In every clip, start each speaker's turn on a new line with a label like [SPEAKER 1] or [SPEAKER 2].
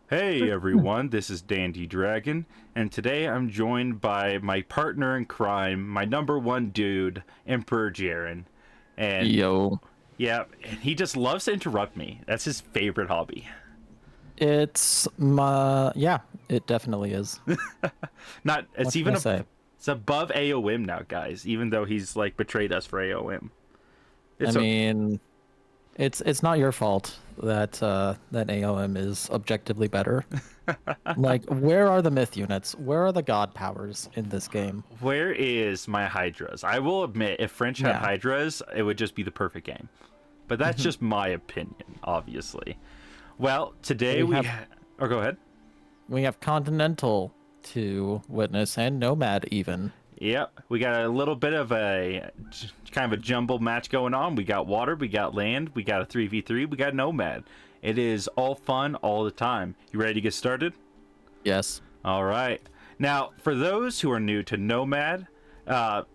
[SPEAKER 1] Hey everyone, this is Dandy Dragon, and today I'm joined by my partner in crime, my number one dude, Emperor Jarin. And
[SPEAKER 2] Yo,
[SPEAKER 1] yeah, and he just loves to interrupt me. That's his favorite hobby.
[SPEAKER 2] yeah, it definitely is.
[SPEAKER 1] Not
[SPEAKER 2] What can I say?
[SPEAKER 1] it's above AOM now, guys, even though he's like betrayed us for AOM.
[SPEAKER 2] I
[SPEAKER 1] It's okay.
[SPEAKER 2] mean, it's not your fault that that AOM is objectively better. Like, where are the myth units? Where are the god powers in this game?
[SPEAKER 1] Where is my Hydras? I will admit, if French had
[SPEAKER 2] Yeah.
[SPEAKER 1] Hydras, it would just be the perfect game. But that's
[SPEAKER 2] Mhm.
[SPEAKER 1] just my opinion, obviously. Well, today
[SPEAKER 2] We have
[SPEAKER 1] or go ahead.
[SPEAKER 2] we have Continental to witness and Nomad even.
[SPEAKER 1] Yep, we got a little bit of a kind of a jumbled match going on. We got water, we got land, we got a 3v3, we got nomad. It is all fun all the time. You ready to get started?
[SPEAKER 2] Yes.
[SPEAKER 1] All right. Now, for those who are new to nomad,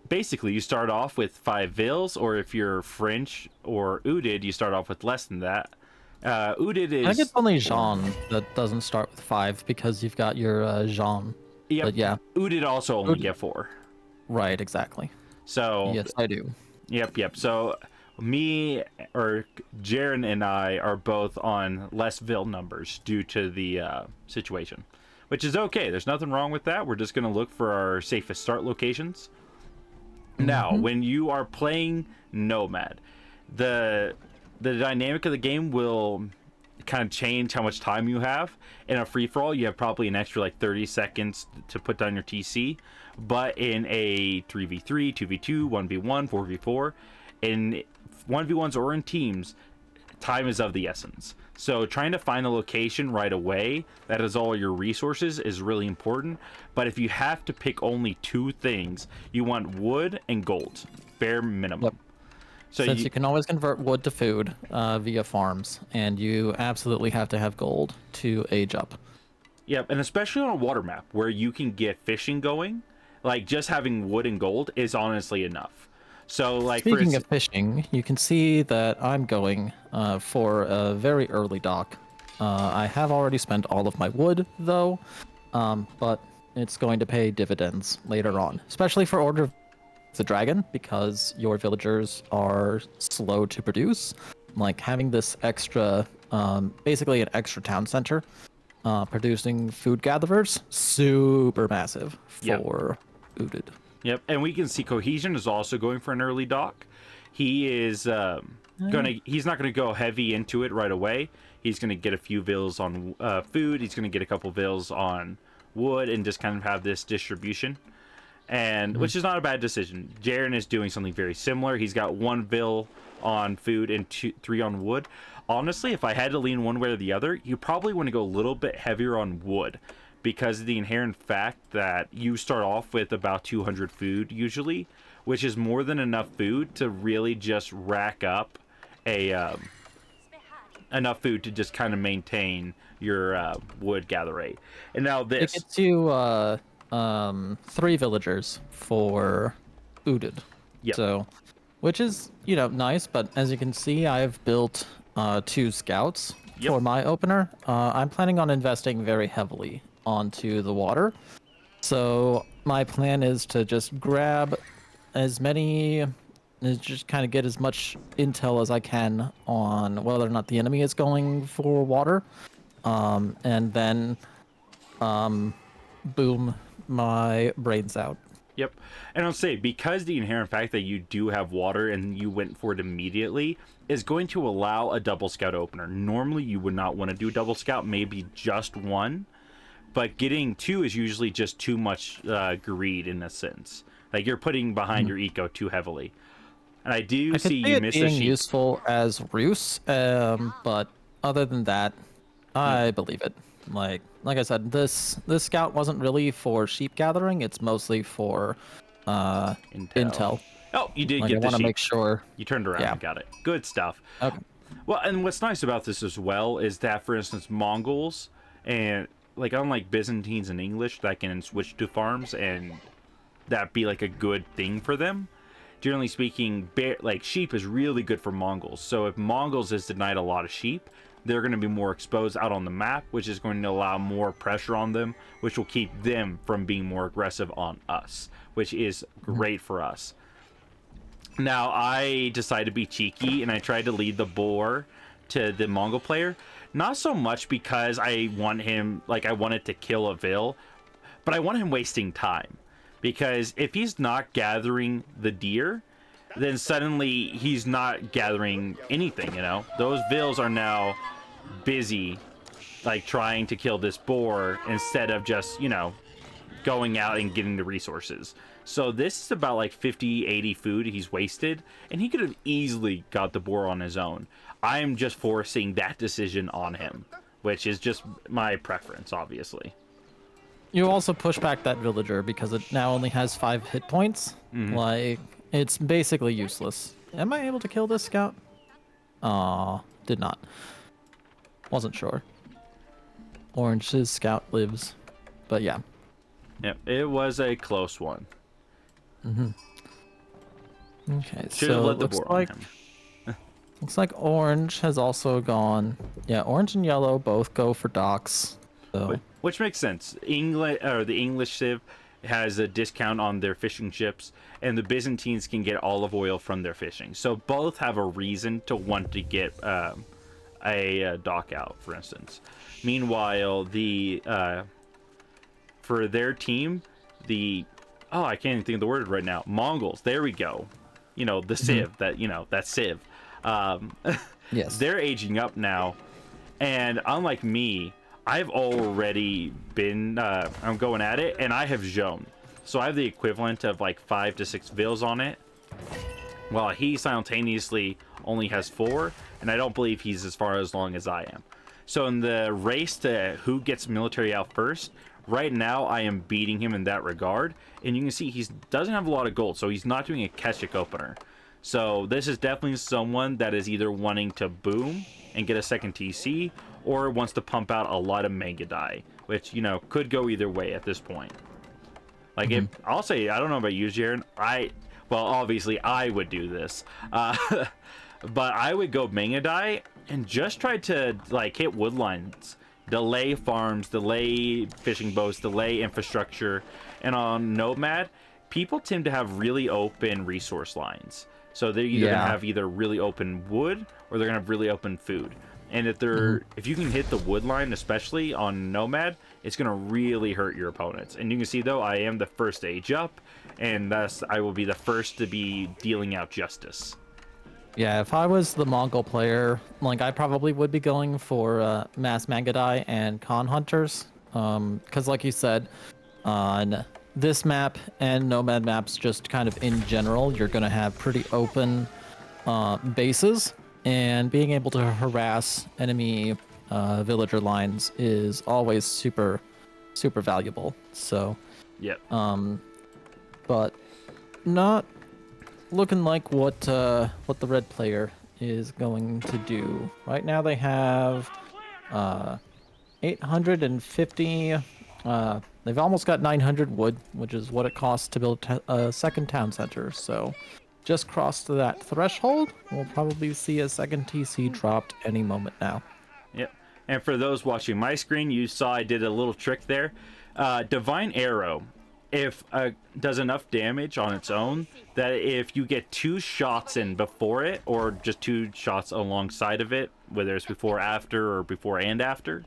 [SPEAKER 1] basically you start off with 5 vills, or if you're French or Udid, you start off with less than that. Udid
[SPEAKER 2] I think it's
[SPEAKER 1] is,
[SPEAKER 2] only Jean that doesn't start with 5 because you've got your Jean.
[SPEAKER 1] yep,
[SPEAKER 2] But yeah,
[SPEAKER 1] Udid also only
[SPEAKER 2] Ood-
[SPEAKER 1] get 4.
[SPEAKER 2] right, exactly.
[SPEAKER 1] So
[SPEAKER 2] Yes, I do.
[SPEAKER 1] Yep. So me or Jaron and I are both on less Ville numbers due to the situation, which is okay. There's nothing wrong with that. We're just going to look for our safest start locations. Now,
[SPEAKER 2] Hmm.
[SPEAKER 1] when you are playing Nomad, the dynamic of the game will kind of change how much time you have. In a free for all, you have probably an extra like 30 seconds to put down your TC. But in a 3v3, 2v2, 1v1, 4v4, in 1v1s or in teams, time is of the essence. So trying to find a location right away that is all your resources is really important. But if you have to pick only 2 things, you want wood and gold, bare
[SPEAKER 2] Yep.
[SPEAKER 1] minimum. So
[SPEAKER 2] Since
[SPEAKER 1] you,
[SPEAKER 2] you can always convert wood to food via farms, and you absolutely have to have gold to age up.
[SPEAKER 1] yep, and especially on a water map where you can get fishing going, like just having wood and gold is honestly enough. So like for
[SPEAKER 2] Speaking of fishing, you can see that I'm going for a very early dock. I have already spent all of my wood, though, but it's going to pay dividends later on, especially for Order of the Dragon, because your villagers are slow to produce. Like having this extra, basically an extra town center, producing food gatherers, super massive
[SPEAKER 1] yep,
[SPEAKER 2] for Udid.
[SPEAKER 1] yep, and we can see Cohesion is also going for an early dock. He is he's not gonna go heavy into it right away. He's gonna get a few vills on food. He's gonna get a couple vills on wood and just kind of have this distribution, and
[SPEAKER 2] Mhm.
[SPEAKER 1] which is not a bad decision. Jaren is doing something very similar. He's got 1 vill on food and 3 on wood. Honestly, if I had to lean one way or the other, you probably want to go a little bit heavier on wood because of the inherent fact that you start off with about 200 food usually, which is more than enough food to really just rack up a enough food to just kind of maintain your wood gather rate. And now
[SPEAKER 2] It
[SPEAKER 1] this,
[SPEAKER 2] gets you 3 villagers for Udid.
[SPEAKER 1] yep,
[SPEAKER 2] So, which is, nice, but as you can see, I've built 2 scouts
[SPEAKER 1] yep.
[SPEAKER 2] for my opener. I'm planning on investing very heavily onto the water. So, my plan is to just grab as many, just kind of get as much intel as I can on whether or not the enemy is going for water. And then boom my brains out.
[SPEAKER 1] Yep. And I'll say, because the inherent fact that you do have water and you went for it immediately is going to allow a double scout opener. Normally, you would not want to do double scout, maybe just 1. But getting 2 is usually just too much greed in a sense. Like you're putting behind
[SPEAKER 2] Mhm.
[SPEAKER 1] your eco too heavily. And I do
[SPEAKER 2] I could
[SPEAKER 1] see
[SPEAKER 2] see
[SPEAKER 1] you
[SPEAKER 2] it
[SPEAKER 1] miss a
[SPEAKER 2] being
[SPEAKER 1] sheep.
[SPEAKER 2] useful as ruse, but other than that,
[SPEAKER 1] Yep.
[SPEAKER 2] I believe it. Like I said, this scout wasn't really for sheep gathering. It's mostly for uh
[SPEAKER 1] Intel.
[SPEAKER 2] intel.
[SPEAKER 1] Oh, you did
[SPEAKER 2] Like I
[SPEAKER 1] get the
[SPEAKER 2] want to
[SPEAKER 1] sheep.
[SPEAKER 2] make sure.
[SPEAKER 1] You turned around
[SPEAKER 2] Yeah.
[SPEAKER 1] and got it. Good stuff.
[SPEAKER 2] Okay.
[SPEAKER 1] Well, and what's nice about this as well is that, for instance, Mongols and like unlike Byzantines and English that can switch to farms and that be like a good thing for them. Generally speaking, like sheep is really good for Mongols. So if Mongols is denied a lot of sheep, they're going to be more exposed out on the map, which is going to allow more pressure on them, which will keep them from being more aggressive on us, which is great for us. Now, I decided to be cheeky, and I tried to lead the boar to the Mongol player. Not so much because I want him, like, I wanted to kill a Vil, but I want him wasting time. Because if he's not gathering the deer, then suddenly he's not gathering anything, you know? Those Vils are now busy, like, trying to kill this boar instead of just, you know, going out and getting the resources. So this is about like 50, 80 food he's wasted, and he could have easily got the boar on his own. I'm just forcing that decision on him, which is just my preference, obviously.
[SPEAKER 2] You also push back that villager because it now only has 5 hit points. Like, it's basically useless. Am I able to kill this scout? Aw, did not. Wasn't sure. Orange's scout lives. But yeah.
[SPEAKER 1] Yep, it was a close one.
[SPEAKER 2] Okay,
[SPEAKER 1] Should have
[SPEAKER 2] so
[SPEAKER 1] let the
[SPEAKER 2] looks
[SPEAKER 1] boar
[SPEAKER 2] like
[SPEAKER 1] on him.
[SPEAKER 2] looks like orange has also gone. Yeah, orange and yellow both go for docks. So
[SPEAKER 1] Which makes sense. The English Civ has a discount on their fishing ships, and the Byzantines can get olive oil from their fishing. So both have a reason to want to get a dock out, for instance. Meanwhile, for their team, I can't even think of the word right now. Mongols. There we go. You know, the Civ. That Civ.
[SPEAKER 2] yes.
[SPEAKER 1] They're aging up now, and unlike me, I've already been. I'm going at it, and I have Zhone. So I have the equivalent of like 5 to 6 Vils on it, while he simultaneously only has 4, and I don't believe he's as far as long as I am. So in the race to who gets military out first, right now I am beating him in that regard, and you can see he doesn't have a lot of gold, so he's not doing a Keshik opener. So this is definitely someone that is either wanting to boom and get a second TC, or wants to pump out a lot of mega die, which, you know, could go either way at this point. Like, I'll say, I don't know about you, Jarin. Well, obviously I would do this, but I would go mega die and just try to like hit wood lines, delay farms, delay fishing boats, delay infrastructure. And on Nomad, people tend to have really open resource lines. So they're either gonna have either really open wood or they're gonna have really open food. And if you can hit the wood line, especially on Nomad, it's gonna really hurt your opponents. And you can see though, I am the first age up, and thus I will be the first to be dealing out justice.
[SPEAKER 2] Yeah, if I was the Mongol player, like, I probably would be going for Mass Mangadai and Khan Hunters. Because like you said, on this map and Nomad maps, just kind of in general, you're going to have pretty open bases, and being able to harass enemy villager lines is always super, super valuable. So,
[SPEAKER 1] Yep.
[SPEAKER 2] but not looking like what the red player is going to do. Right now they have 850. They've almost got 900 wood, which is what it costs to build a second town center. So just crossed that threshold. We'll probably see a second TC dropped any moment now.
[SPEAKER 1] Yep. And for those watching my screen, you saw I did a little trick there. Divine Arrow, if does enough damage on its own that if you get 2 shots in before it, or just 2 shots alongside of it, whether it's before, after, or before and after,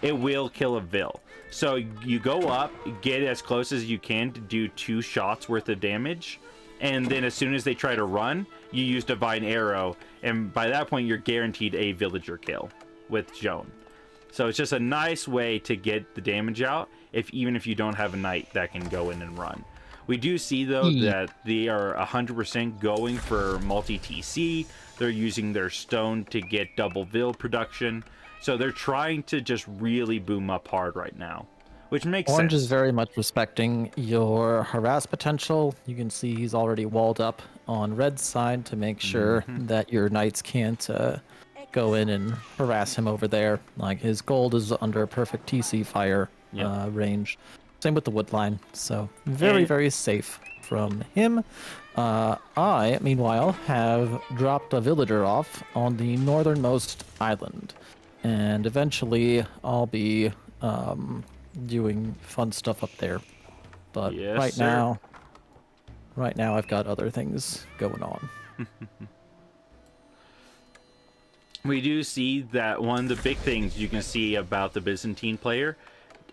[SPEAKER 1] it will kill a Vil. So you go up, get as close as you can to do 2 shots worth of damage, and then as soon as they try to run, you use Divine Arrow, and by that point you're guaranteed a villager kill with Joan. So it's just a nice way to get the damage out, even if you don't have a knight that can go in and run. We do see though that they are 100% going for multi-TC. They're using their stone to get double Vil production. So they're trying to just really boom up hard right now, which makes
[SPEAKER 2] Orange
[SPEAKER 1] sense.
[SPEAKER 2] is very much respecting your harass potential. You can see he's already walled up on red's side to make sure that your knights can't go in and harass him over there. Like, his gold is under perfect TC fire range. Same with the wood line. So very, very safe from him. I, meanwhile, have dropped a villager off on the northernmost island. and eventually I'll be doing fun stuff up there. But
[SPEAKER 1] Yes, sir.
[SPEAKER 2] right now I've got other things going on.
[SPEAKER 1] We do see that one of the big things you can see about the Byzantine player,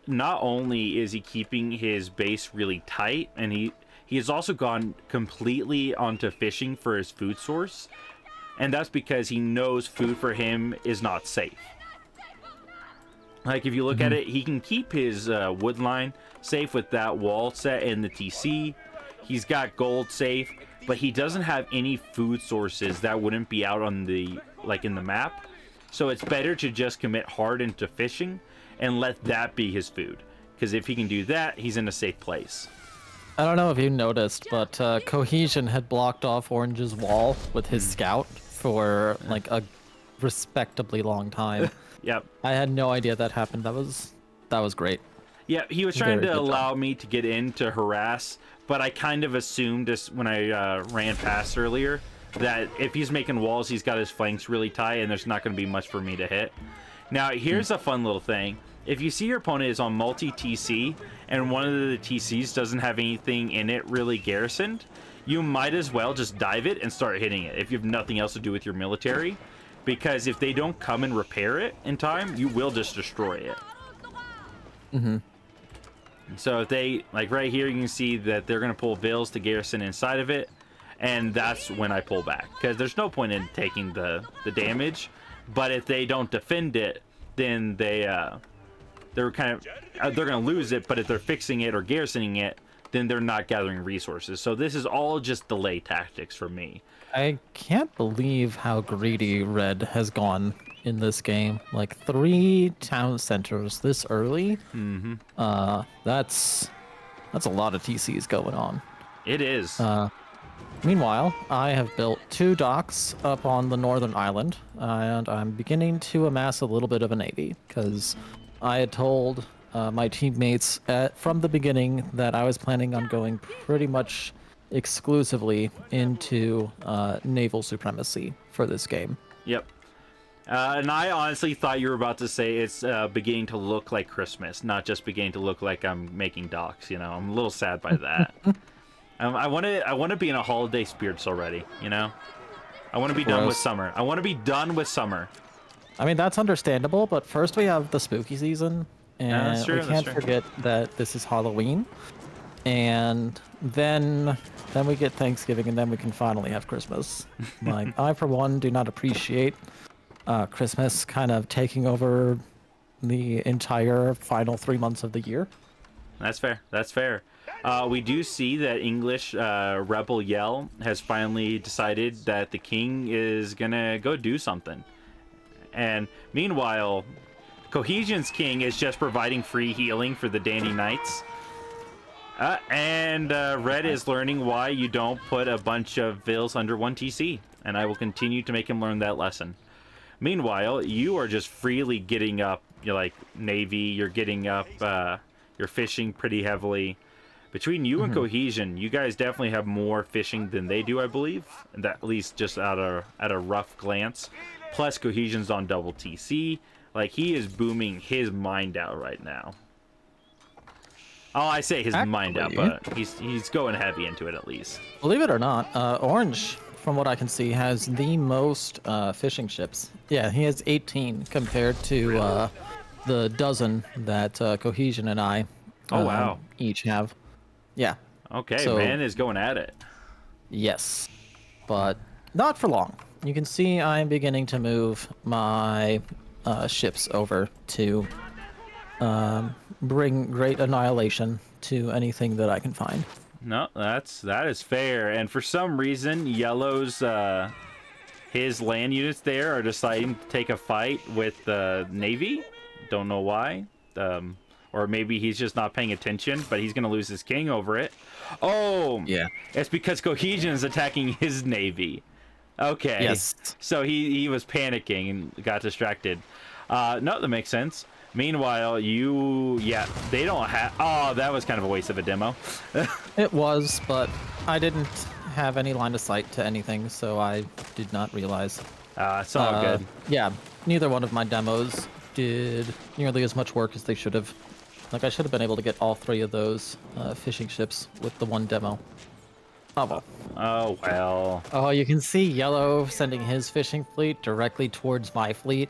[SPEAKER 1] not only is he keeping his base really tight, and he has also gone completely onto fishing for his food source, and that's because he knows food for him is not safe. Like, if you look at it, he can keep his wood line safe with that wall set in the TC. He's got gold safe, but he doesn't have any food sources that wouldn't be out on the, like, in the map. So it's better to just commit hard into fishing and let that be his food. Because if he can do that, he's in a safe place.
[SPEAKER 2] I don't know if you noticed, but Cohesion had blocked off Orange's wall with his scout for like a respectably long time.
[SPEAKER 1] Yep.
[SPEAKER 2] I had no idea that happened. That was great.
[SPEAKER 1] Yeah, he was trying
[SPEAKER 2] Very
[SPEAKER 1] to
[SPEAKER 2] good job.
[SPEAKER 1] allow me to get in to harass, but I kind of assumed this when I ran past earlier that if he's making walls, he's got his flanks really tight, and there's not going to be much for me to hit. Now, here's a fun little thing. If you see your opponent is on multi-TC, and one of the TCs doesn't have anything in it really garrisoned, you might as well just dive it and start hitting it if you have nothing else to do with your military. Because if they don't come and repair it in time, you will just destroy it. So if they, like right here, you can see that they're going to pull Vills to garrison inside of it. And that's when I pull back. Because there's no point in taking the damage. But if they don't defend it, then they're going to lose it. But if they're fixing it or garrisoning it, then they're not gathering resources. So this is all just delay tactics for me.
[SPEAKER 2] I can't believe how greedy Red has gone in this game. Like 3 town centers this early. That's a lot of TCs going on.
[SPEAKER 1] It is.
[SPEAKER 2] Meanwhile, I have built 2 docks up on the northern island, and I'm beginning to amass a little bit of a navy, because I had told my teammates from the beginning that I was planning on going pretty much exclusively into naval supremacy for this game.
[SPEAKER 1] Yep. And I honestly thought you were about to say it's beginning to look like Christmas, not just beginning to look like I'm making docks. You know, I'm a little sad by that. I want to be in a holiday spirits already. You know, I want to be done with summer. I want to be done with summer.
[SPEAKER 2] I mean, that's understandable, but first we have the spooky season, and we can't forget that this is Halloween, and then we get Thanksgiving, and then we can finally have Christmas. Like, I for one do not appreciate Christmas kind of taking over the entire final 3 months of the year.
[SPEAKER 1] That's fair. That's fair. We do see that English Rebel Yell has finally decided that the king is gonna go do something. And meanwhile, Cohesion's king is just providing free healing for the Dandy Knights. And Red is learning why you don't put a bunch of Vills under 1 TC. And I will continue to make him learn that lesson. Meanwhile, you are just freely getting up, you're like Navy, you're getting up, you're fishing pretty heavily. Between you and Cohesion, you guys definitely have more fishing than they do, I believe. And that, at least just at a rough glance. Plus, Cohesion's on double TC. Like, he is booming his mind out right now. Oh, I say his mind out, but he's going heavy into it at least.
[SPEAKER 2] Believe it or not, Orange, from what I can see, has the most fishing ships. Yeah, he has 18 compared to the dozen that Cohesion and I each have. Yeah.
[SPEAKER 1] Okay,
[SPEAKER 2] so,
[SPEAKER 1] man is going at it.
[SPEAKER 2] Yes, but not for long. You can see I'm beginning to move my ships over to bring great annihilation to anything that I can find.
[SPEAKER 1] No, that is fair. And for some reason, Yellow's his land units there are deciding to take a fight with the Navy. Don't know why. Or maybe he's just not paying attention, but he's gonna lose his king over it. Oh, yeah. It's because Cohesion is attacking his Navy. Okay.
[SPEAKER 2] Yes.
[SPEAKER 1] So he was panicking and got distracted. No, that makes sense. Meanwhile, they don't have... Oh, that was kind of a waste of a demo.
[SPEAKER 2] It was, but I didn't have any line of sight to anything, so I did not realize.
[SPEAKER 1] It's all good.
[SPEAKER 2] Yeah, neither one of my demos did nearly as much work as they should have. Like, I should have been able to get all 3 of those fishing ships with the one demo. Oh well.
[SPEAKER 1] Oh well.
[SPEAKER 2] Oh, you can see Yellow sending his fishing fleet directly towards my fleet.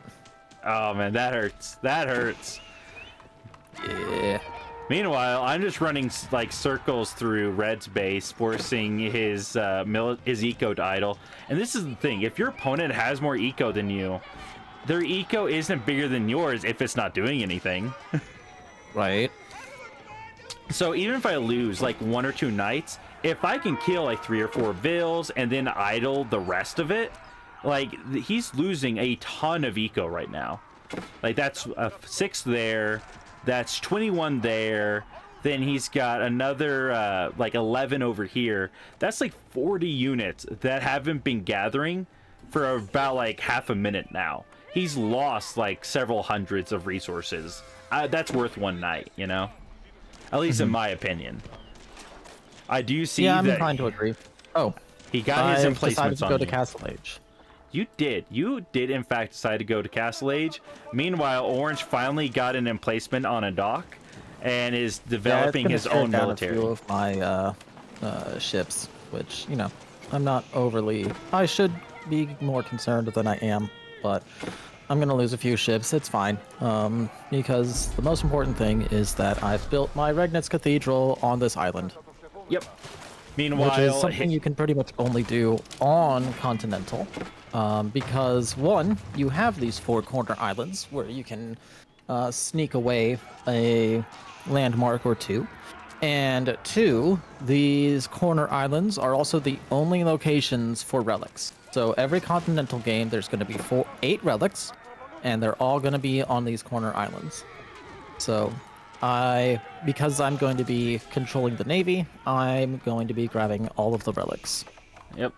[SPEAKER 1] Oh man, that hurts. That hurts.
[SPEAKER 2] Yeah.
[SPEAKER 1] Meanwhile, I'm just running like circles through Red's base, forcing his eco to idle. And this is the thing: if your opponent has more eco than you, their eco isn't bigger than yours if it's not doing anything.
[SPEAKER 2] Right.
[SPEAKER 1] So even if I lose like 1 or 2 knights, if I can kill like 3 or 4 vills and then idle the rest of it, like he's losing a ton of eco right now. Like that's 6 there. That's 21 there. Then he's got another like 11 over here. That's like 40 units that haven't been gathering for about like half a minute now. He's lost like several hundreds of resources. That's worth 1 night, you know? At least in my opinion. I do see that.
[SPEAKER 2] Yeah, I'm inclined to agree. Oh,
[SPEAKER 1] he got his
[SPEAKER 2] decided
[SPEAKER 1] emplacements
[SPEAKER 2] to
[SPEAKER 1] on
[SPEAKER 2] go to
[SPEAKER 1] you.
[SPEAKER 2] Castle Age.
[SPEAKER 1] You did in fact decide to go to Castle Age. Meanwhile, Orange finally got an emplacement on a dock and is developing his own military.
[SPEAKER 2] A few of my ships, which, you know, I'm not overly. I should be more concerned than I am, but I'm gonna lose a few ships. It's fine, because the most important thing is that I've built my Regnitz Cathedral on this island.
[SPEAKER 1] Yep. Meanwhile,
[SPEAKER 2] which is something you can pretty much only do on Continental, because 1, you have these 4 corner islands where you can sneak away a landmark or 2, and 2, these corner islands are also the only locations for relics. So every Continental game, there's going to be 8 relics, and they're all going to be on these corner islands. So because I'm going to be controlling the Navy, I'm going to be grabbing all of the relics.
[SPEAKER 1] Yep.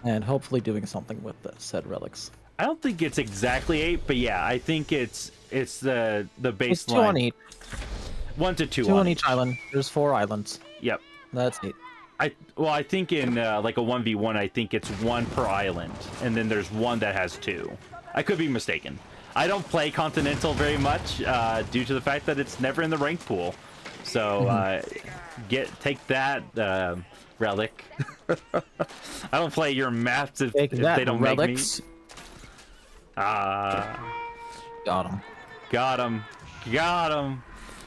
[SPEAKER 2] And hopefully doing something with the said relics.
[SPEAKER 1] I don't think it's exactly 8, but yeah, I think it's the baseline.
[SPEAKER 2] It's 2 on each.
[SPEAKER 1] 1 to 2
[SPEAKER 2] 2
[SPEAKER 1] on
[SPEAKER 2] on each island. There's 4 islands.
[SPEAKER 1] Yep.
[SPEAKER 2] That's 8.
[SPEAKER 1] I think in like a 1v1, I think it's 1 per island, and then there's 1 that has 2. I could be mistaken. I don't play Continental very much due to the fact that it's never in the rank pool. So take that, Relic. I don't play your maps if they don't
[SPEAKER 2] relics.
[SPEAKER 1] make me.
[SPEAKER 2] Got him.
[SPEAKER 1] Got him.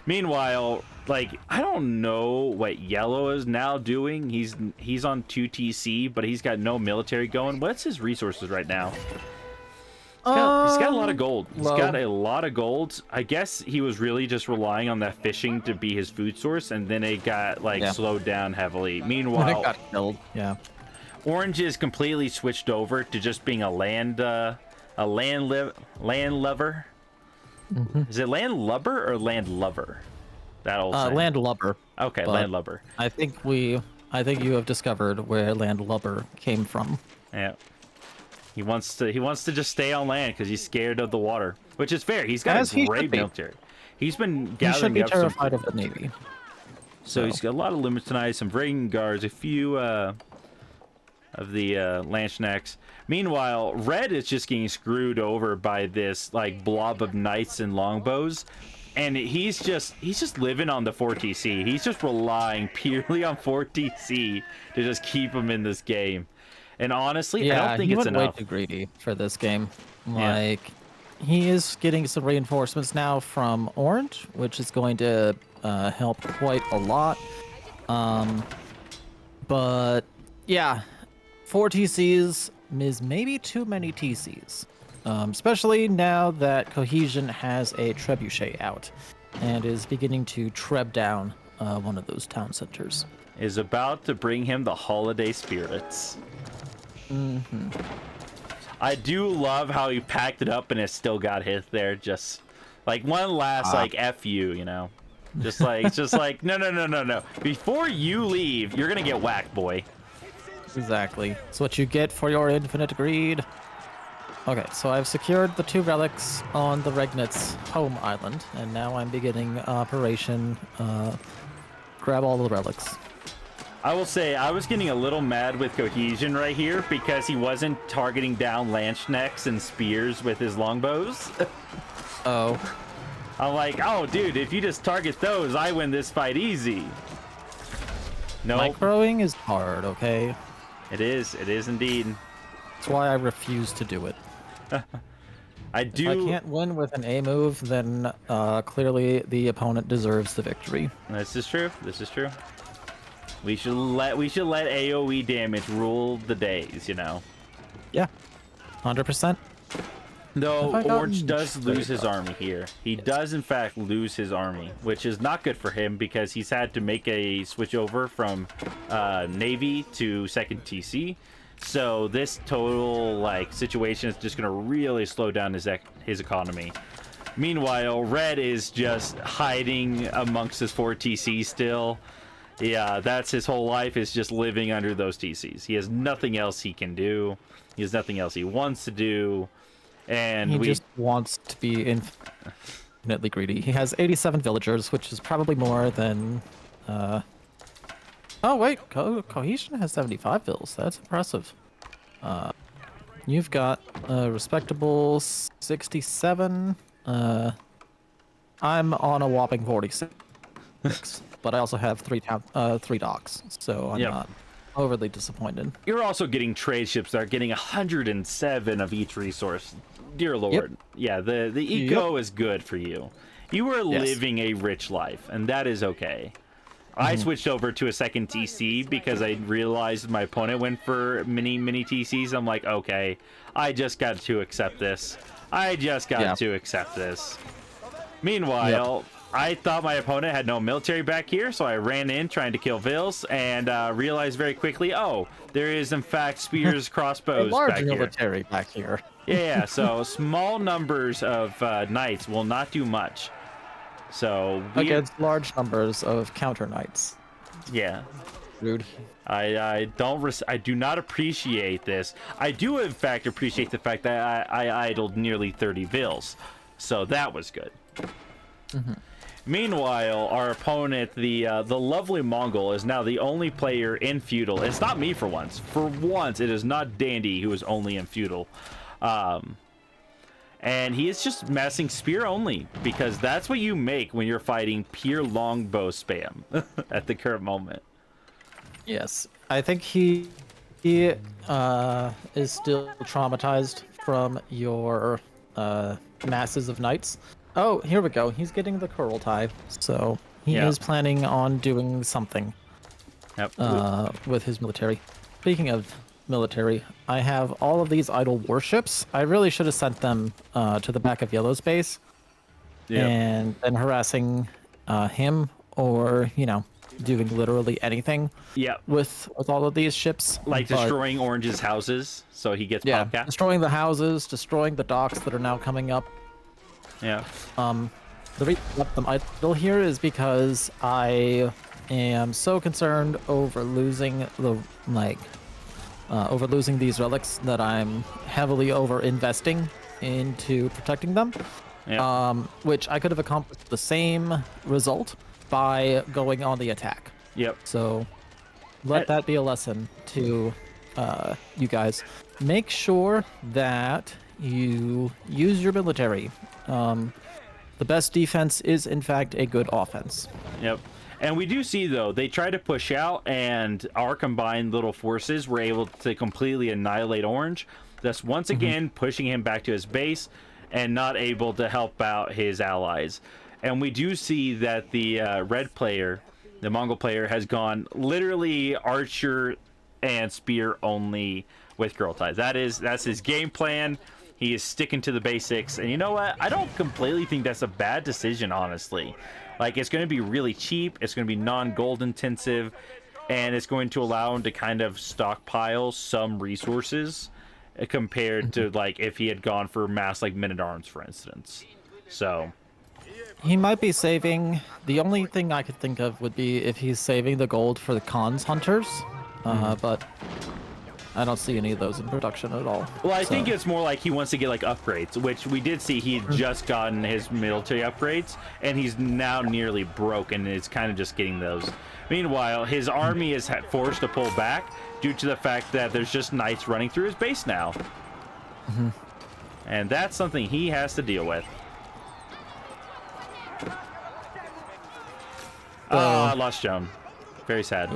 [SPEAKER 1] Meanwhile, like, I don't know what Yellow is now doing. He's on 2 TC, but he's got no military going. What's his resources right now? He's got a lot of gold. He's got a lot of gold. I guess he was really just relying on that fishing to be his food source, and then it got slowed down heavily. Meanwhile,
[SPEAKER 2] it got killed. Yeah.
[SPEAKER 1] Orange is completely switched over to just being a land lover. Is it land lubber or land lover? That old saying.
[SPEAKER 2] Land lubber.
[SPEAKER 1] Okay, land lubber.
[SPEAKER 2] I think you have discovered where land lubber came from.
[SPEAKER 1] Yeah. He wants to just stay on land because he's scared of the water, which is fair. He's got a great military. He's been gathering.
[SPEAKER 2] He should be terrified of the Navy.
[SPEAKER 1] So he's got a lot of Lumitonites, some Vragan Guards, a few of the Lanchnecks. Meanwhile, Red is just getting screwed over by this like blob of knights and longbows, and he's just living on the 4TC. He's just relying purely on 4TC to just keep him in this game. And honestly, I don't think it's enough.
[SPEAKER 2] Way too greedy for this game. Like, he is getting some reinforcements now from Orange, which is going to help quite a lot. But yeah, 4 TCs is maybe too many TCs, especially now that Cohesion has a trebuchet out and is beginning to treb down one of those town centers.
[SPEAKER 1] Is about to bring him the holiday spirits. I do love how he packed it up and it still got hit there. Just like one last like F you know. Just like no. Before you leave, you're gonna get whacked, boy.
[SPEAKER 2] Exactly. It's what you get for your infinite greed. Okay, so I've secured the 2 relics on the Regnitz home island, and now I'm beginning Operation Grab all the relics.
[SPEAKER 1] I will say I was getting a little mad with Cohesion right here because he wasn't targeting down Lanchnecks and spears with his longbows.
[SPEAKER 2] Oh.
[SPEAKER 1] I'm like, oh, dude, if you just target those, I win this fight easy. No,
[SPEAKER 2] Microing is hard, okay?
[SPEAKER 1] it is indeed.
[SPEAKER 2] That's why I refuse to do it.
[SPEAKER 1] I
[SPEAKER 2] If I
[SPEAKER 1] do.
[SPEAKER 2] can't win with an A move, then clearly the opponent deserves the victory.
[SPEAKER 1] This is true. This is true. We should let AoE damage rule the days, you know.
[SPEAKER 2] Yeah, 100%.
[SPEAKER 1] Though
[SPEAKER 2] Have I
[SPEAKER 1] Orange
[SPEAKER 2] gotten
[SPEAKER 1] does lose his
[SPEAKER 2] straight up?
[SPEAKER 1] army here. He does in fact lose his army, which is not good for him because he's had to make a switch over from Navy to second TC. So this total like situation is just gonna really slow down his economy. Meanwhile, Red is just hiding amongst his 4 TCs still. Yeah, that's his whole life, is just living under those TCs. He has nothing else he can do. He has nothing else he wants to do. And
[SPEAKER 2] He
[SPEAKER 1] we
[SPEAKER 2] just wants to be infinitely greedy. He has 87 villagers, which is probably more than... Oh, wait, Cohesion has 75 vills. That's impressive. You've got a respectable 67. I'm on a whopping 46. But I also have three docks, so I'm
[SPEAKER 1] Yep.
[SPEAKER 2] not overly disappointed.
[SPEAKER 1] You're also getting trade ships that are getting 107 of each resource. Dear Lord. Yeah, the eco is good for you. You are
[SPEAKER 2] Yes.
[SPEAKER 1] living a rich life, and that is okay. I switched over to a second TC because I realized my opponent went for mini TCs. I'm like, okay, I just got to accept this. I just got to accept this. Meanwhile, I thought my opponent had no military back here, so I ran in trying to kill Vils and realized very quickly, oh, there is in fact spears, crossbows
[SPEAKER 2] A large
[SPEAKER 1] back here.
[SPEAKER 2] military back here.
[SPEAKER 1] Yeah, so small numbers of knights will not do much. So
[SPEAKER 2] Against large numbers of counter knights.
[SPEAKER 1] yeah,
[SPEAKER 2] Rude.
[SPEAKER 1] I do not appreciate this. I do in fact appreciate the fact that I idled nearly 30 Vils, so that was good. Meanwhile, our opponent, the lovely Mongol, is now the only player in feudal. It's not me for once. For once, it is not Dandy who is only in feudal. And he is just massing spear only, because that's what you make when you're fighting pure longbow spam at the current moment.
[SPEAKER 2] Yes, I think he is still traumatized from your masses of knights. Oh, here we go. He's getting the curl tie, so he is planning on doing something with his military. Speaking of military, I have all of these idle warships. I really should have sent them to the back of Yellow's base and been harassing him, or doing literally anything with all of these ships,
[SPEAKER 1] like destroying Orange's houses so he gets podcast.
[SPEAKER 2] Destroying the houses, destroying the docks that are now coming up.
[SPEAKER 1] The
[SPEAKER 2] reason I left them idle here is because I am so concerned over losing these relics that I'm heavily over investing into protecting them. Which I could have accomplished the same result by going on the attack. So let that be a lesson to you guys. Make sure that you use your military. The best defense is in fact a good offense.
[SPEAKER 1] And we do see, though, they try to push out, and our combined little forces were able to completely annihilate Orange, thus once again pushing him back to his base and not able to help out his allies. And we do see that the red player, the Mongol player, has gone literally archer and spear only with Girl Tie. That's his game plan. He is sticking to the basics. And you know what? I don't completely think that's a bad decision, honestly. Like, it's going to be really cheap. It's going to be non-gold intensive. And it's going to allow him to kind of stockpile some resources compared to, like, if he had gone for mass, like, men-at-arms, for instance. So
[SPEAKER 2] he might be saving... The only thing I could think of would be if he's saving the gold for the Khan's hunters. But I don't see any of those in production at all.
[SPEAKER 1] Well, I
[SPEAKER 2] So,
[SPEAKER 1] think it's more like he wants to get like upgrades, which we did see he had just gotten his military upgrades, and he's now nearly broke, and is kind of just getting those. Meanwhile, his army is forced to pull back due to the fact that there's just knights running through his base now. And that's something he has to deal with. I lost Joan. Very sad.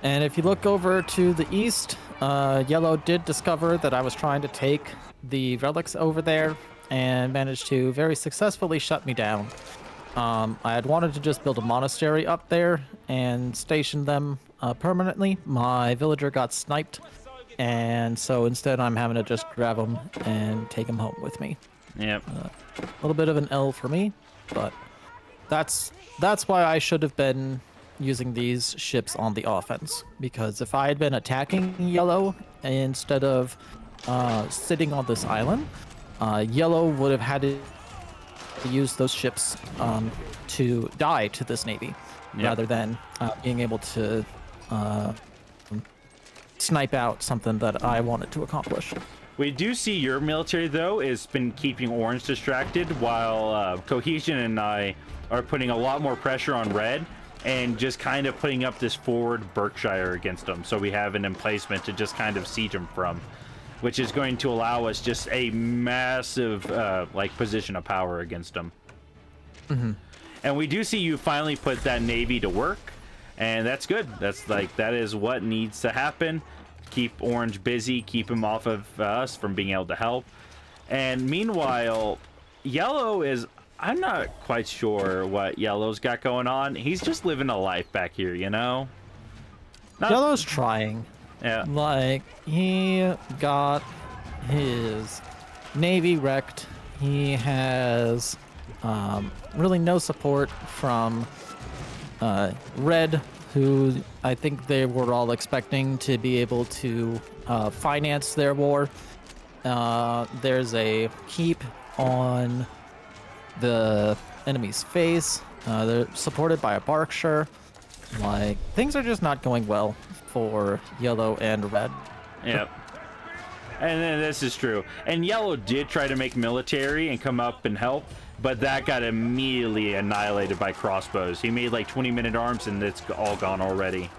[SPEAKER 2] And if you look over to the east, Yellow did discover that I was trying to take the relics over there and managed to very successfully shut me down. I had wanted to just build a monastery up there and station them permanently. My villager got sniped, and so instead I'm having to just grab them and take them home with me.
[SPEAKER 1] Yep.
[SPEAKER 2] A little bit of an L for me, but that's why I should have been using these ships on the offense, because if I had been attacking Yellow instead of sitting on this island, Yellow would have had to use those ships to die to this navy, rather than being able to snipe out something that I wanted to accomplish.
[SPEAKER 1] We do see your military, though, has been keeping Orange distracted, while Cohesion and I are putting a lot more pressure on Red and just kind of putting up this forward Berkshire against them. So we have an emplacement to just kind of siege them from, which is going to allow us just a massive like position of power against them. And we do see you finally put that navy to work, and that's good. That is what needs to happen. Keep Orange busy, keep him off of us from being able to help. And meanwhile, Yellow is, I'm not quite sure what Yellow's got going on. He's just living a life back here, you know?
[SPEAKER 2] Yellow's trying.
[SPEAKER 1] Yeah.
[SPEAKER 2] Like, he got his navy wrecked. He has really no support from Red, who I think they were all expecting to be able to finance their war. There's a keep on the enemy's face. They're supported by a Berkshire. Like, things are just not going well for Yellow and Red.
[SPEAKER 1] Yep. And then this is true. And Yellow did try to make military and come up and help, but that got immediately annihilated by crossbows. He made like 20-minute arms, and it's all gone already.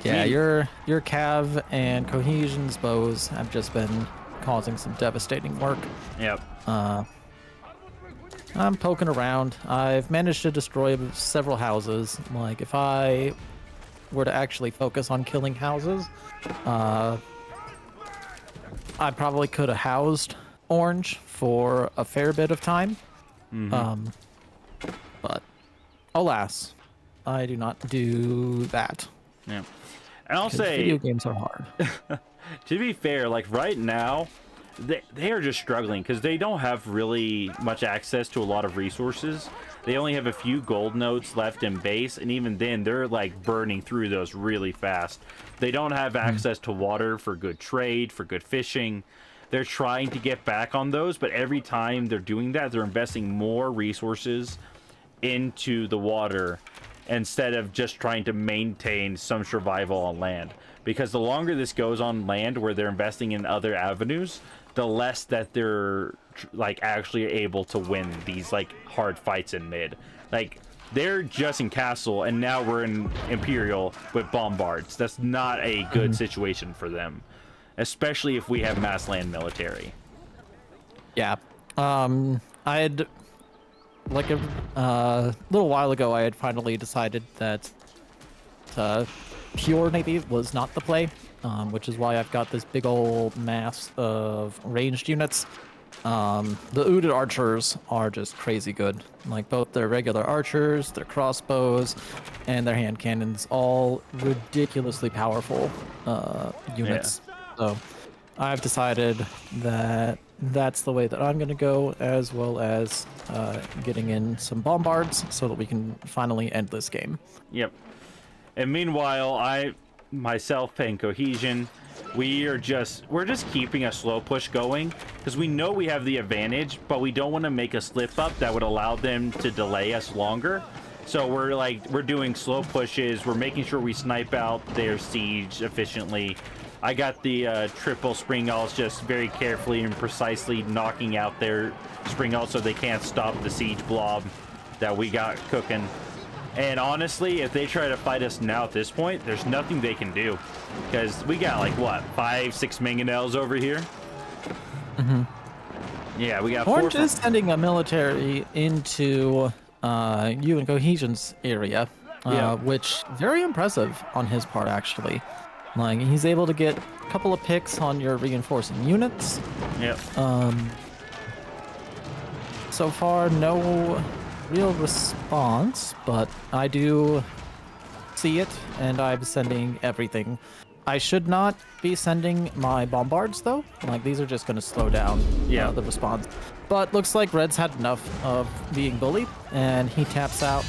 [SPEAKER 2] Yeah, your Cav and Cohesion's bows have just been causing some devastating work.
[SPEAKER 1] Yep.
[SPEAKER 2] I'm poking around. I've managed to destroy several houses. Like, if I were to actually focus on killing houses, I probably could have housed Orange for a fair bit of time. But alas, I do not do that.
[SPEAKER 1] Yeah. And I'll
[SPEAKER 2] 'Cause
[SPEAKER 1] say,
[SPEAKER 2] video games are hard.
[SPEAKER 1] to be fair, like right now, they are just struggling because they don't have really much access to a lot of resources. They only have a few gold notes left in base, and even then they're like burning through those really fast. They don't have access to water for good trade, for good fishing. They're trying to get back on those, but every time they're doing that, they're investing more resources into the water instead of just trying to maintain some survival on land. Because the longer this goes on land where they're investing in other avenues, the less that they're like actually able to win these like hard fights in mid. Like, they're just in castle, and now we're in Imperial with bombards. That's not a good situation for them, especially if we have mass land military.
[SPEAKER 2] Yeah. I had, like a little while ago, I had finally decided that pure navy was not the play, which is why I've got this big old mass of ranged units. The Udid archers are just crazy good. Like, both their regular archers, their crossbows, and their hand cannons, all ridiculously powerful units. So I've decided that that's the way that I'm going to go, as well as getting in some bombards so that we can finally end this game.
[SPEAKER 1] Yep. And meanwhile, myself and Cohesion, we're just keeping a slow push going because we know we have the advantage, but we don't want to make a slip up that would allow them to delay us longer. So we're doing slow pushes. We're making sure we snipe out their siege efficiently. I got the triple spring alts, just very carefully and precisely knocking out their spring alts so they can't stop the siege blob that we got cooking. And honestly, if they try to fight us now at this point, there's nothing they can do, because we got like what, 5-6 mangonels over here. Yeah, we got
[SPEAKER 2] Orange
[SPEAKER 1] 4.
[SPEAKER 2] is sending a military into you and Cohesion's area,
[SPEAKER 1] Yeah.
[SPEAKER 2] which very impressive on his part, actually. Like, he's able to get a couple of picks on your reinforcing units.
[SPEAKER 1] Yep.
[SPEAKER 2] So far, no real response, but I do see it, and I'm sending everything. I should not be sending my bombards, though. Like, these are just going to slow down the response. But looks like Red's had enough of being bullied, and he taps out,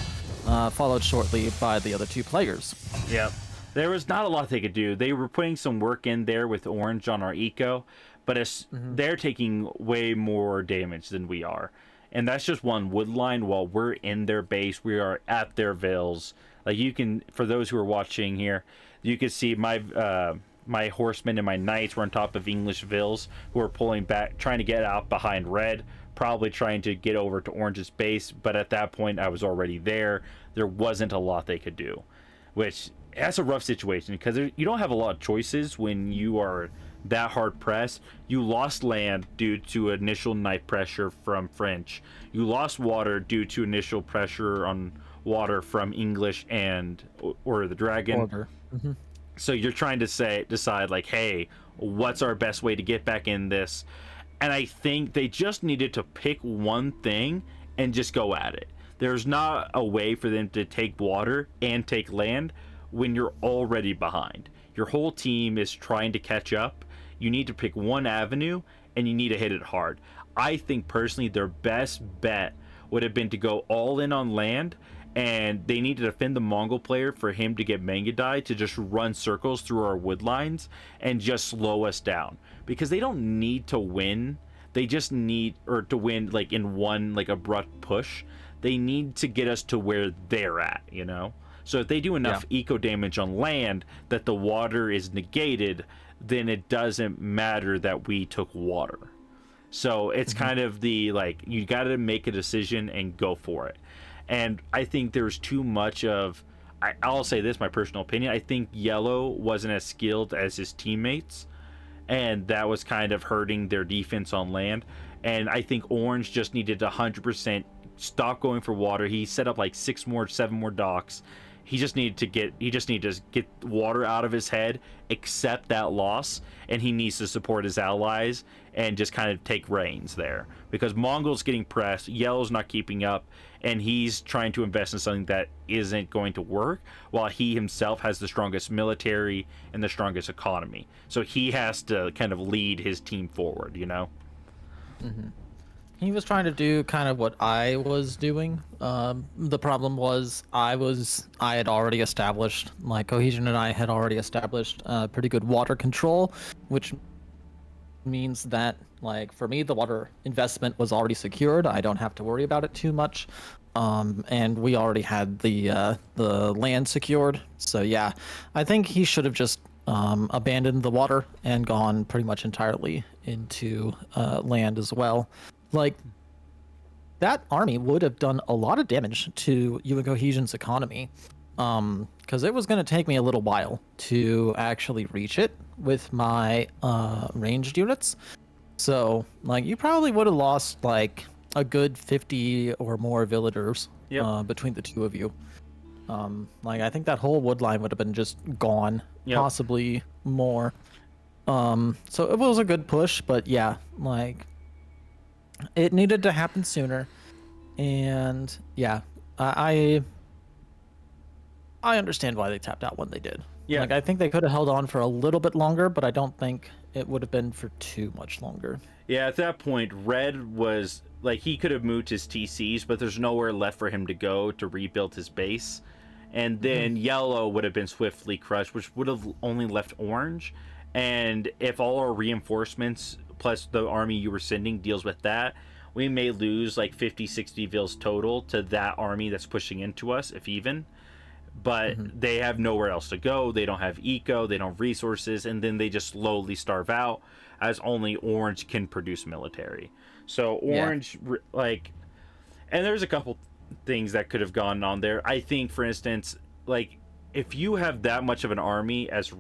[SPEAKER 2] followed shortly by the other two players.
[SPEAKER 1] Yep. There was not a lot they could do. They were putting some work in there with Orange on our eco, but they're taking way more damage than we are. And that's just one wood line while we're in their base. We are at their vills. Like, you can, for those who are watching here, you can see my my horsemen and my knights were on top of English vills who are pulling back, trying to get out behind Red, probably trying to get over to Orange's base. But at that point, I was already there. There wasn't a lot they could do, which that's a rough situation, because you don't have a lot of choices when you are that hard pressed. You lost land due to initial night pressure from French. You lost water due to initial pressure on water from English and or the Dragon.
[SPEAKER 2] Order.
[SPEAKER 1] So you're trying to decide like, hey, what's our best way to get back in this? And I think they just needed to pick one thing and just go at it. There's not a way for them to take water and take land when you're already behind. Your whole team is trying to catch up. You need to pick one avenue and you need to hit it hard. I think personally their best bet would have been to go all in on land, and they need to defend the Mongol player for him to get Mangudai to just run circles through our wood lines and just slow us down, because they don't need to win. They just need, or to win like in one like abrupt push. They need to get us to where they're at, you know? So if they do enough eco damage on land that the water is negated, then it doesn't matter that we took water. So it's kind of the, like, you got to make a decision and go for it. And I think there's too much of, I'll say this, my personal opinion, I think Yellow wasn't as skilled as his teammates, and that was kind of hurting their defense on land. And I think Orange just needed to 100% stop going for water. He set up like 7 more docks. He just needed to get water out of his head, accept that loss, and he needs to support his allies and just kind of take reins there, because Mongol's getting pressed, Yellow's not keeping up, and he's trying to invest in something that isn't going to work, while he himself has the strongest military and the strongest economy. So he has to kind of lead his team forward, you know?
[SPEAKER 2] He was trying to do kind of what I was doing. The problem was I had already established, like Cohesion and I had already established pretty good water control, which means that, like, for me, the water investment was already secured. I don't have to worry about it too much. And we already had the land secured. So yeah, I think he should have just abandoned the water and gone pretty much entirely into land as well. Like, that army would have done a lot of damage to you and Cohesion's economy, because it was going to take me a little while to actually reach it with my ranged units. So, like, you probably would have lost like a good 50 or more villagers between the two of you. Like, I think that whole wood line would have been just gone, possibly more. So it was a good push, but yeah, like, it needed to happen sooner. And yeah, I understand why they tapped out when they did.
[SPEAKER 1] Yeah.
[SPEAKER 2] Like, I think they could have held on for a little bit longer, but I don't think it would have been for too much longer.
[SPEAKER 1] Yeah, at that point, Red was, like, he could have moved his TCs, but there's nowhere left for him to go to rebuild his base. And then Yellow would have been swiftly crushed, which would have only left Orange. And if all our reinforcements plus the army you were sending deals with that, we may lose like 50, 60 vills total to that army that's pushing into us, if even. But they have nowhere else to go. They don't have eco, they don't have resources, and then they just slowly starve out as only orange can produce military. So
[SPEAKER 2] Yeah.
[SPEAKER 1] orange, like, and there's a couple things that could have gone on there. I think, for instance, like if you have that much of an army as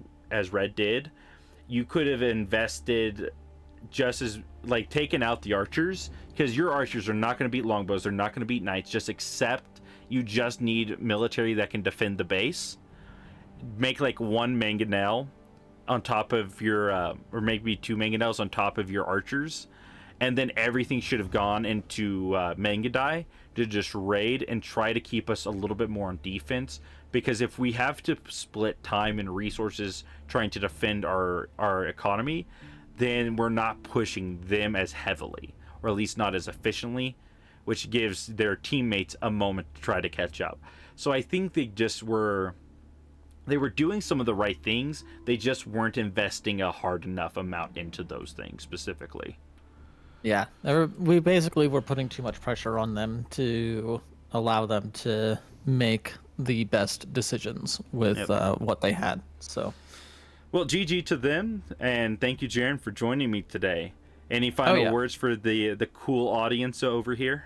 [SPEAKER 1] red did, you could have invested just as like taken out the archers, because your archers are not going to beat longbows, they're not going to beat knights. Just accept you just need military that can defend the base. Make like one mangonel on top of your or maybe two mangonels on top of your archers, and then everything should have gone into Mangadai to just raid and try to keep us a little bit more on defense. Because if we have to split time and resources trying to defend our economy, then we're not pushing them as heavily, or at least not as efficiently, which gives their teammates a moment to try to catch up. So I think they were doing some of the right things. They just weren't investing a hard enough amount into those things specifically.
[SPEAKER 2] Yeah, we basically were putting too much pressure on them to allow them to make the best decisions with
[SPEAKER 1] Yep.
[SPEAKER 2] what they had. So,
[SPEAKER 1] Well, GG to them, and thank you, Jarin, for joining me today. Any
[SPEAKER 2] oh
[SPEAKER 1] final
[SPEAKER 2] yeah,
[SPEAKER 1] words for the cool audience over here?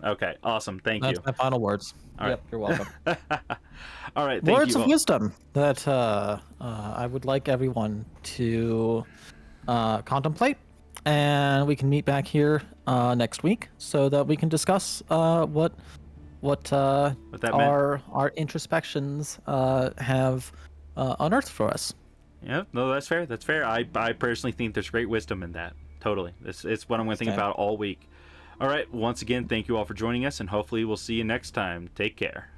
[SPEAKER 1] Okay, awesome. Thank
[SPEAKER 2] that's
[SPEAKER 1] you.
[SPEAKER 2] my final words.
[SPEAKER 1] All
[SPEAKER 2] Yep, you're welcome.
[SPEAKER 1] right. All right. Thank
[SPEAKER 2] Words
[SPEAKER 1] you
[SPEAKER 2] of
[SPEAKER 1] all.
[SPEAKER 2] wisdom that I would like everyone to contemplate, and we can meet back here next week so that we can discuss what
[SPEAKER 1] What that meant.
[SPEAKER 2] our introspections have unearthed for us.
[SPEAKER 1] Yeah, no, that's fair. That's fair. I personally think there's great wisdom in that. Totally. It's what I'm going to think
[SPEAKER 2] Okay.
[SPEAKER 1] about all week. All right. Once again, thank you all for joining us, and hopefully we'll see you next time. Take care.